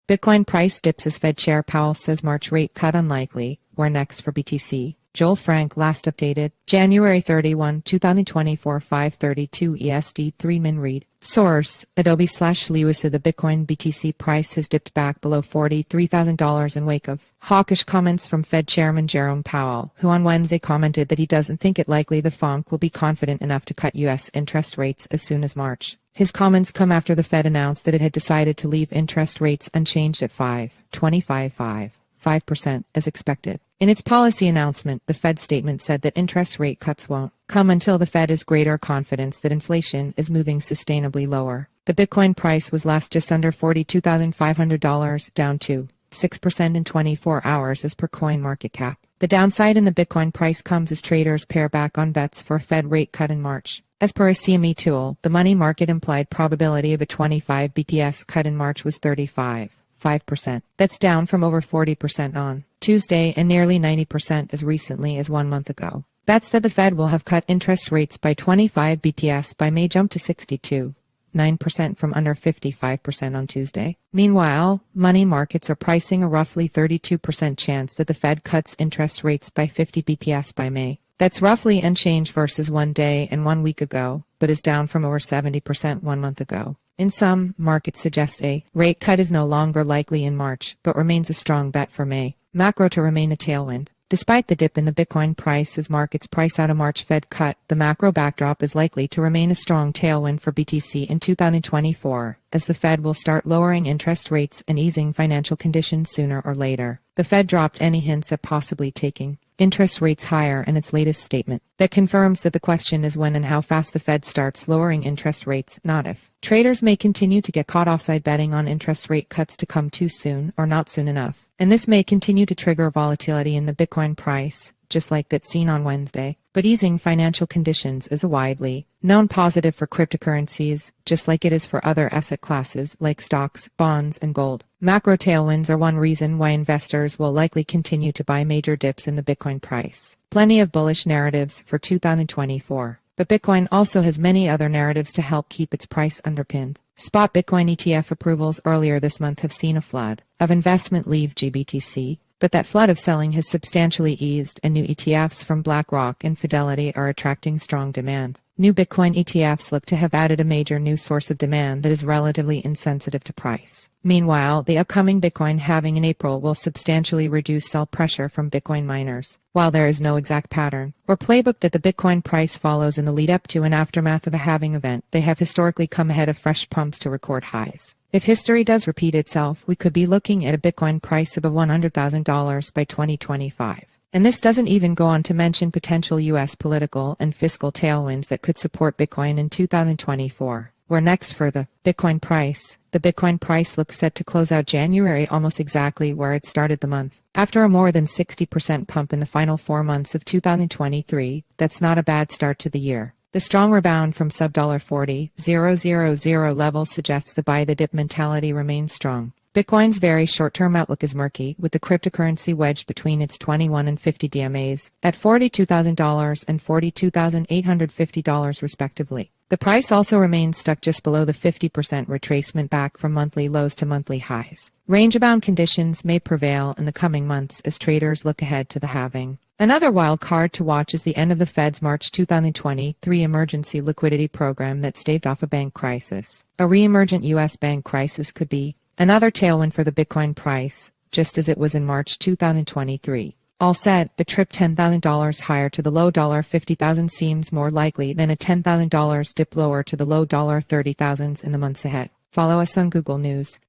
Bitcoin price dips as Fed Chair Powell says March rate cut unlikely. Where next for BTC? Joel Frank last updated January 31, 2024 5:32 EST 3-min read. Source: Adobe/Luisa. The Bitcoin BTC price has dipped back below $43,000 in wake of hawkish comments from Fed Chairman Jerome Powell, who on Wednesday commented that he doesn't think it likely the FOMC will be confident enough to cut U.S. interest rates as soon as March. His comments come after the Fed announced that it had decided to leave interest rates unchanged at 5% as expected. In its policy announcement, the Fed statement said that interest rate cuts won't come until the Fed has greater confidence that inflation is moving sustainably lower. The Bitcoin price was last just under $42,500, down 6% in 24 hours as per CoinMarketCap. The downside in the Bitcoin price comes as traders pare back on bets for a Fed rate cut in March. As per a CME tool, the money market implied probability of a 25 BPS cut in March was 35.5%. That's down from over 40% on Tuesday and nearly 90% as recently as 1 month ago. Bets that the Fed will have cut interest rates by 25 BPS by May jumped to 62.9% from under 55% on Tuesday. Meanwhile, money markets are pricing a roughly 32% chance that the Fed cuts interest rates by 50 BPS by May. That's roughly unchanged versus 1 day and 1 week ago, but is down from over 70% 1 month ago. In some, markets suggest a rate cut is no longer likely in March, but remains a strong bet for May. Macro to remain a tailwind. Despite the dip in the Bitcoin price as markets price out a March Fed cut, the macro backdrop is likely to remain a strong tailwind for BTC in 2024, as the Fed will start lowering interest rates and easing financial conditions sooner or later. The Fed dropped any hints at possibly taking interest rates higher in its latest statement. That confirms that the question is when and how fast the Fed starts lowering interest rates, not if. Traders may continue to get caught offside betting on interest rate cuts to come too soon or not soon enough, and this may continue to trigger volatility in the Bitcoin price, just like that seen on Wednesday. But easing financial conditions is a widely known positive for cryptocurrencies, just like it is for other asset classes like stocks, bonds, and gold. Macro tailwinds are one reason why investors will likely continue to buy major dips in the Bitcoin price. Plenty of bullish narratives for 2024. But Bitcoin also has many other narratives to help keep its price underpinned. Spot Bitcoin ETF approvals earlier this month have seen a flood of investment leave GBTC, but that flood of selling has substantially eased, and new ETFs from BlackRock and Fidelity are attracting strong demand. New Bitcoin ETFs look to have added a major new source of demand that is relatively insensitive to price. Meanwhile, the upcoming Bitcoin halving in April will substantially reduce sell pressure from Bitcoin miners. While there is no exact pattern or playbook that the Bitcoin price follows in the lead up to and aftermath of a halving event, they have historically come ahead of fresh pumps to record highs. If history does repeat itself, we could be looking at a Bitcoin price of $100,000 by 2025. And this doesn't even go on to mention potential U.S. political and fiscal tailwinds that could support Bitcoin in 2024. Where next for the Bitcoin price? The Bitcoin price looks set to close out January almost exactly where it started the month. After a more than 60% pump in the final 4 months of 2023, that's not a bad start to the year. The strong rebound from sub $40,000 levels suggests the buy the dip mentality remains strong. Bitcoin's very short-term outlook is murky, with the cryptocurrency wedged between its 21 and 50 DMAs at $42,000 and $42,850 respectively. The price also remains stuck just below the 50% retracement back from monthly lows to monthly highs. Range-bound conditions may prevail in the coming months as traders look ahead to the halving. Another wild card to watch is the end of the Fed's March 2023 emergency liquidity program that staved off a bank crisis. A re-emergent U.S. bank crisis could be another tailwind for the Bitcoin price, just as it was in March 2023. All said, a trip $10,000 higher to the low $50,000 seems more likely than a $10,000 dip lower to the low $30,000s in the months ahead. Follow us on Google News.